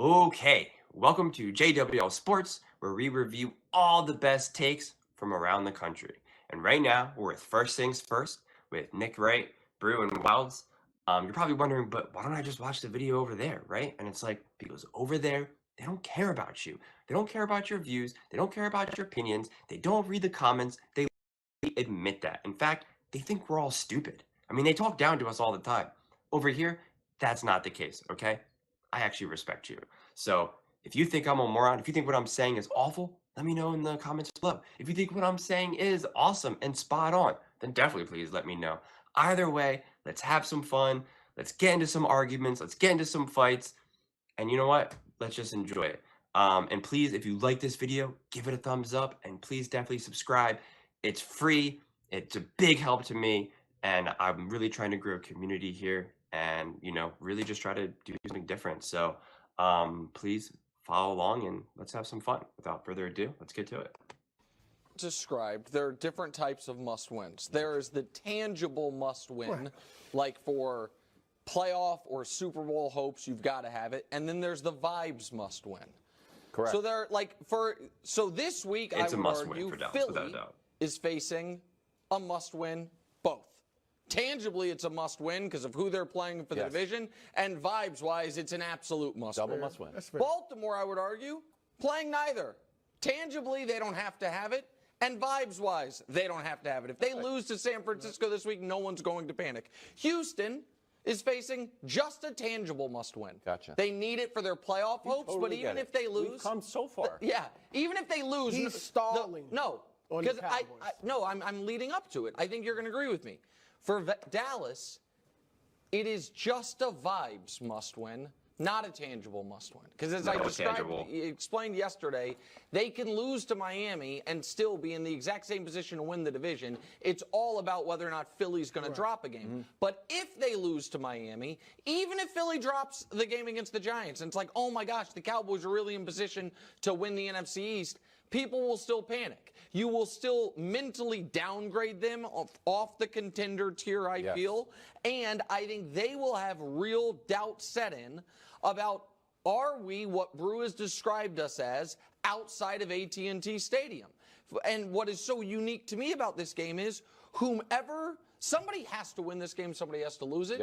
Okay, welcome to JWL Sports, where we review all the best takes from around the country. And right now, we're with First Things First with Nick Wright, Brew, and Wilds. You're probably wondering, but why don't I just watch the video over there, right? And it's like, because over there, they don't care about you. They don't care about your views. They don't care about your opinions. They don't read the comments. They admit that. In fact, they think we're all stupid. I mean, they talk down to us all the time. Over here, that's not the case, okay? I actually respect you. So if you think I'm a moron, if you think what I'm saying is awful, let me know in the comments below. If you think what I'm saying is awesome and spot on, then definitely please let me know. Either way, let's have some fun. Let's get into some arguments. Let's get into some fights. And you know what? Let's just enjoy it. And please, if you like this video, give it a thumbs up. And please definitely subscribe. It's free. It's a big help to me. And I'm really trying to grow a community here and, really just try to do something different. So please follow along and let's have some fun. Without further ado, let's get to it. Described, there are different types of must-wins. There is the tangible must-win, like for playoff or Super Bowl hopes, you've got to have it. And then there's the vibes must-win. Correct. So they're so this week, It's I a would must-win argue for Dallas, Philly without a doubt. is facing a must-win both. Tangibly, it's a must-win because of who they're playing for the division, and vibes-wise, it's an absolute must-win. Double must-win. Baltimore, I would argue, playing neither. Tangibly, they don't have to have it, and vibes-wise, they don't have to have it. If they lose to San Francisco this week, no one's going to panic. Houston is facing just a tangible must-win. Gotcha. They need it for their playoff hopes, totally but even if they lose, we've come so far. even if they lose, He's stalling. No, on because the Cowboys. I'm leading up to it. I think you're going to agree with me. For Dallas, it is just a vibes must-win, not a tangible must-win. Because as I explained yesterday, they can lose to Miami and still be in the exact same position to win the division. It's all about whether or not Philly's going to drop a game. But if they lose to Miami, even if Philly drops the game against the Giants, and it's like, oh my gosh, the Cowboys are really in position to win the NFC East, people will still panic. You will still mentally downgrade them off the contender tier, I feel. And I think they will have real doubt set in about, are we what Brew has described us as outside of AT&T Stadium? And what is so unique to me about this game is somebody has to win this game, somebody has to lose it.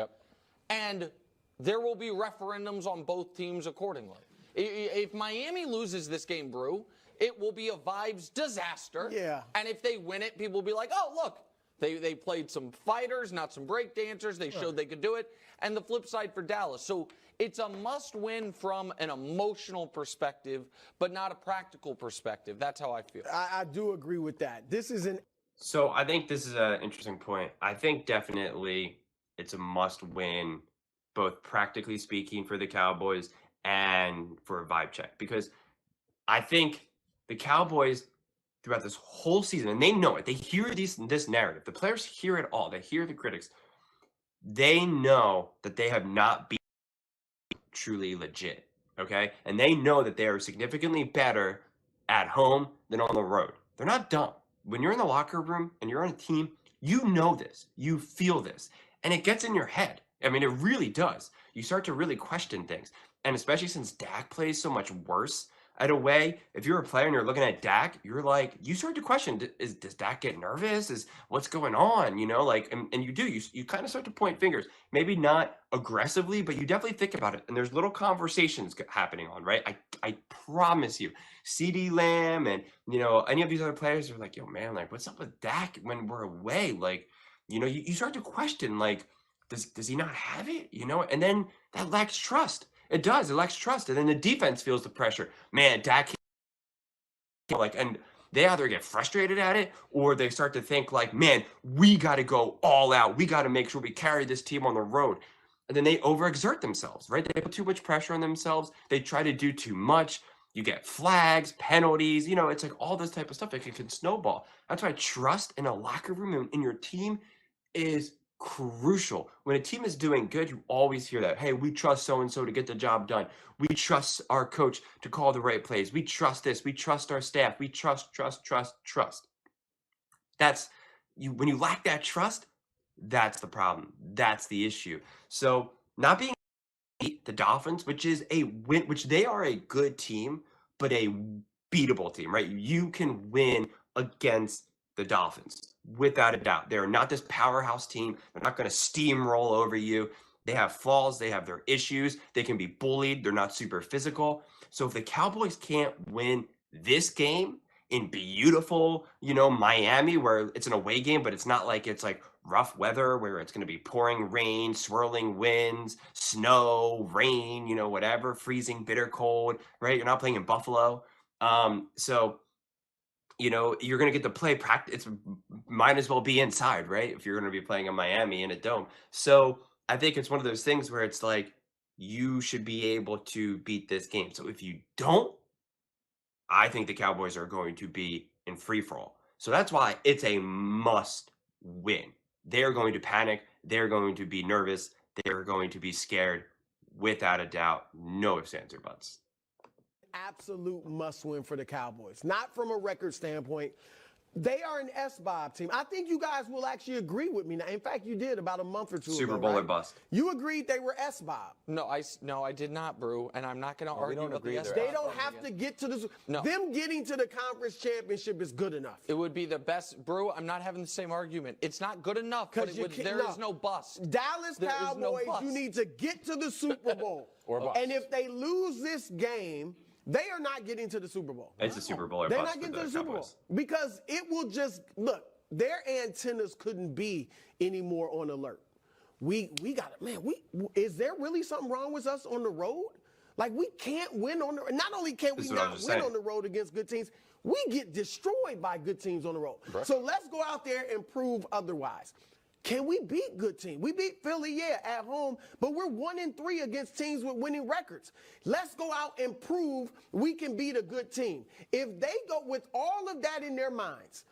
And there will be referendums on both teams accordingly. If Miami loses this game, Brew, it will be a vibes disaster. And if they win it, people will be like, oh, look, they played some fighters, not some break dancers. They showed they could do it. And the flip side for Dallas. So it's a must-win from an emotional perspective, but not a practical perspective. That's how I feel. I do agree with that. This is an So I think this is an interesting point. I think definitely it's a must-win, both practically speaking for the Cowboys and for a vibe check. Because I think the Cowboys throughout this whole season, and they know it, they hear this narrative. The players hear it all. They hear the critics. They know that they have not been truly legit, okay? And they know that they are significantly better at home than on the road. They're not dumb. When you're in the locker room and you're on a team, you know this. You feel this. And it gets in your head. I mean, it really does. You start to really question things. And especially since Dak plays so much worse at away, if you're a player and you're looking at Dak, you're like, you start to question, does Dak get nervous? What's going on? And you kind of start to point fingers, maybe not aggressively, but you definitely think about it. And there's little conversations happening on, right? I promise you, CD Lamb and, any of these other players are like, yo, man, like, what's up with Dak when we're away? Like, you start to question, like, does he not have it? And then that lacks trust. It does. It lacks trust. And then the defense feels the pressure. Man, Dak, and they either get frustrated at it or they start to think like, man, we got to go all out. We got to make sure we carry this team on the road. And then they overexert themselves, right? They put too much pressure on themselves. They try to do too much. You get flags, penalties, it's like all this type of stuff. It can snowball. That's why trust in a locker room and in your team is crucial. When a team is doing good, you always hear that. Hey, we trust so-and-so to get the job done. We trust our coach to call the right plays. We trust this. We trust our staff. We trust. That's when you lack that trust, that's the problem. That's the issue. So not being beat the Dolphins, which is a win, which they are a good team, but a beatable team, right? You can win against the Dolphins without a doubt. They're not this powerhouse team. They're not going to steamroll over you. They have flaws. They have their issues. They can be bullied. They're not super physical. So if the Cowboys can't win this game in beautiful, Miami, where it's an away game, but it's not like it's like rough weather where it's going to be pouring rain, swirling winds, snow, rain, whatever, freezing, bitter cold, right? You're not playing in Buffalo. So, you're going to get to play practice. Might as well be inside, right? If you're going to be playing in Miami in a dome. So I think it's one of those things where it's like, you should be able to beat this game. So if you don't, I think the Cowboys are going to be in free for all. So that's why it's a must win. They're going to panic. They're going to be nervous. They're going to be scared without a doubt. No ifs, ands, or buts. Absolute must win for the Cowboys. Not from a record standpoint. They are an SBOB team. I think you guys will actually agree with me now. In fact, you did about a month or two ago. Super Bowl right? or bust. You agreed they were SBOB. No, I did not, Brew, and I'm not going to argue with the SBOB. They don't have to get to the. No. Them getting to the conference championship is good enough. It would be the best, Brew. I'm not having the same argument. It's not good enough, but there is no bust. Dallas Cowboys, you need to get to the Super Bowl. Or bust. And if they lose this game, they are not getting to the Super Bowl. It's a Super Bowl or They're bust not getting for to the Super Bowl Cowboys. because it will just look. Their antennas couldn't be any more on alert. We got it, man. Is there really something wrong with us on the road? Like we can't win on the. Not only can we not win on the road against good teams, we get destroyed by good teams on the road. Right. So let's go out there and prove otherwise. Can we beat good teams? We beat Philly, yeah, at home, but we're 1-3 against teams with winning records. Let's go out and prove we can beat a good team. If they go with all of that in their minds,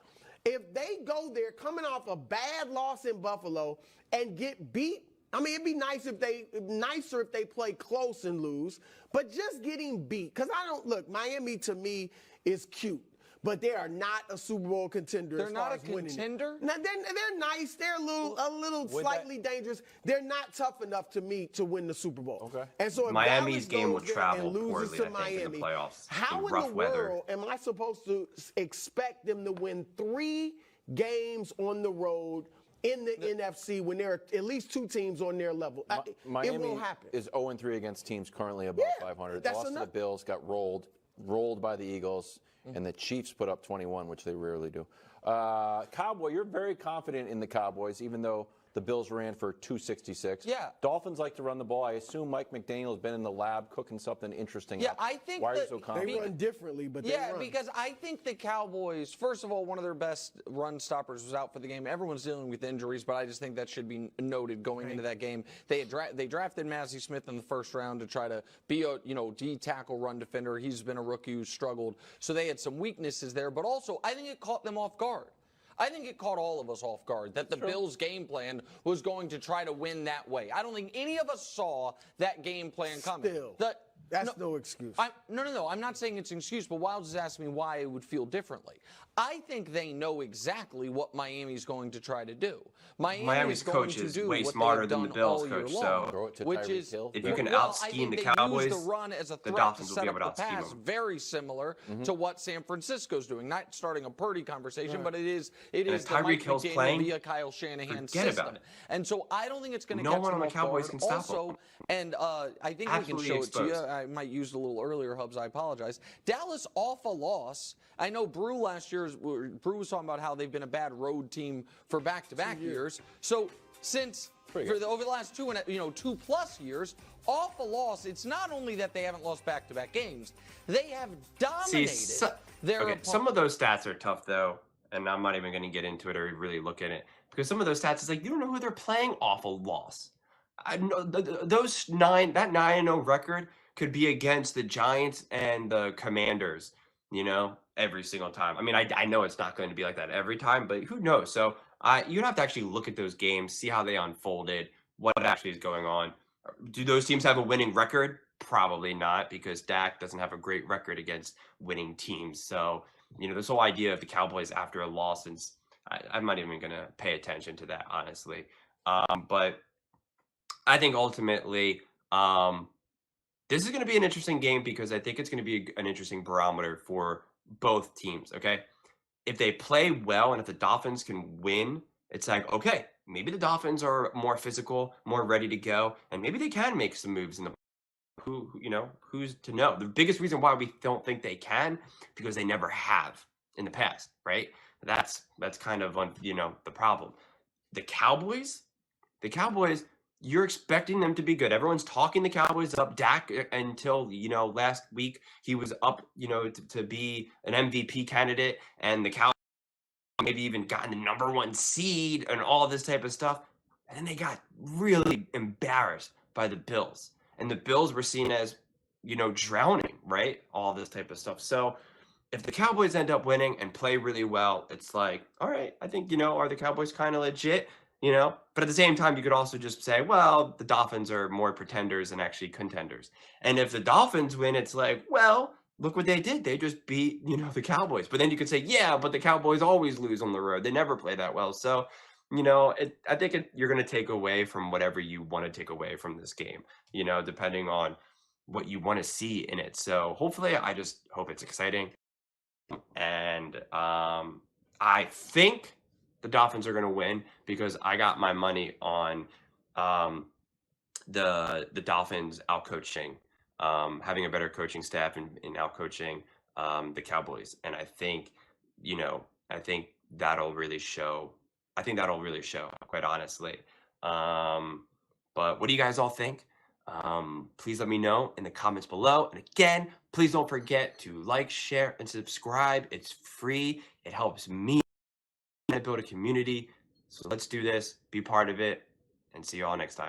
if they go there coming off a bad loss in Buffalo and get beat, I mean, it'd be nicer if they play close and lose, but just getting beat. Because Miami to me is cute. But they are not a Super Bowl contender. They're not a contender? Now, they're nice. They're a little slightly dangerous. They're not tough enough to me to win the Super Bowl. Okay. And so if Miami's Dallas game will goes there travel and loses poorly, to I think, in Miami, the playoffs. how in rough the weather. world am I supposed to expect them to win 3 games on the road in the NFC when there are at least 2 teams on their level? Miami it won't happen. is 0-3 against teams currently above 500. That's Lost to the Bills, got rolled by the Eagles, and the Chiefs put up 21, which they rarely do. Cowboy, you're very confident in the Cowboys, even though the Bills ran for 266. Yeah. Dolphins like to run the ball. I assume Mike McDaniel's been in the lab cooking something interesting. Yeah, up. I think Why are you so confident? They run differently, but they run. because I think the Cowboys, first of all, one of their best run stoppers was out for the game. Everyone's dealing with injuries, but I just think that should be noted going into that game. They drafted Massey Smith in the first round to try to be a D-tackle run defender. He's been a rookie who struggled, so they had some weaknesses there. But also, I think it caught them off guard. I think it caught all of us off guard that the Bills' game plan was going to try to win that way. I don't think any of us saw that game plan coming. Still, that's no excuse. No. I'm not saying it's an excuse, but Wilds is asking me why it would feel differently. I think they know exactly what Miami's going to try to do. Miami's coach is way smarter than the Bills coach, so which is if you can out-scheme the Cowboys, the run as a threat the Dolphins to will set be up able to the out-scheme pass, them. very similar to what San Francisco's doing. Not starting a Purdy conversation, but it is the Tyreek Mike Hill's McDaniel playing, via Kyle Shanahan forget system. about it. And so I don't think it's going to No catch one them on the off Cowboys guard. can stop also, them. and I think Absolutely we can show it to you. exposed. I might use it a little earlier, Hubs. I apologize. Dallas off a loss. I know Brew last year. Brew was talking about how they've been a bad road team for back-to-back years. So since over the last 2+ years, off a loss, it's not only that they haven't lost back-to-back games, they have dominated their opponent. Some of those stats are tough though, and I'm not even going to get into it or really look at it because some of those stats is like you don't know who they're playing off a loss. I know that 9-0 record could be against the Giants and the Commanders, every single time. I mean, I know it's not going to be like that every time, but who knows? So you'd have to actually look at those games, see how they unfolded, what actually is going on. Do those teams have a winning record? Probably not, because Dak doesn't have a great record against winning teams. So, this whole idea of the Cowboys after a loss, I'm not even going to pay attention to that, honestly. But I think ultimately This is going to be an interesting game because I think it's going to be an interesting barometer for both teams. Okay, if they play well and if the Dolphins can win, it's like, okay, maybe the Dolphins are more physical, more ready to go, and maybe they can make some moves in the who's to know. The biggest reason why we don't think they can, because they never have in the past, right? That's kind of the problem. The Cowboys, you're expecting them to be good. Everyone's talking the Cowboys up. Dak, until last week, he was up to be an MVP candidate, and the Cowboys maybe even gotten the #1 seed and all this type of stuff. And then they got really embarrassed by the Bills. And the Bills were seen as, drowning, right? All this type of stuff. So if the Cowboys end up winning and play really well, it's like, all right, I think, are the Cowboys kind of legit? But at the same time, you could also just say, well, the Dolphins are more pretenders than actually contenders. And if the Dolphins win, it's like, well, look what they did. They just beat, the Cowboys. But then you could say, yeah, but the Cowboys always lose on the road. They never play that well. So, I think you're going to take away from whatever you want to take away from this game, depending on what you want to see in it. So hopefully, I just hope it's exciting. And I think the Dolphins are going to win because I got my money on the Dolphins outcoaching, having a better coaching staff and outcoaching the Cowboys. And I think, I think that'll really show. I think that'll really show, quite honestly. But what do you guys all think? Please let me know in the comments below. And again, please don't forget to like, share, and subscribe. It's free. It helps me build a community. So let's do this, be part of it, and see you all next time.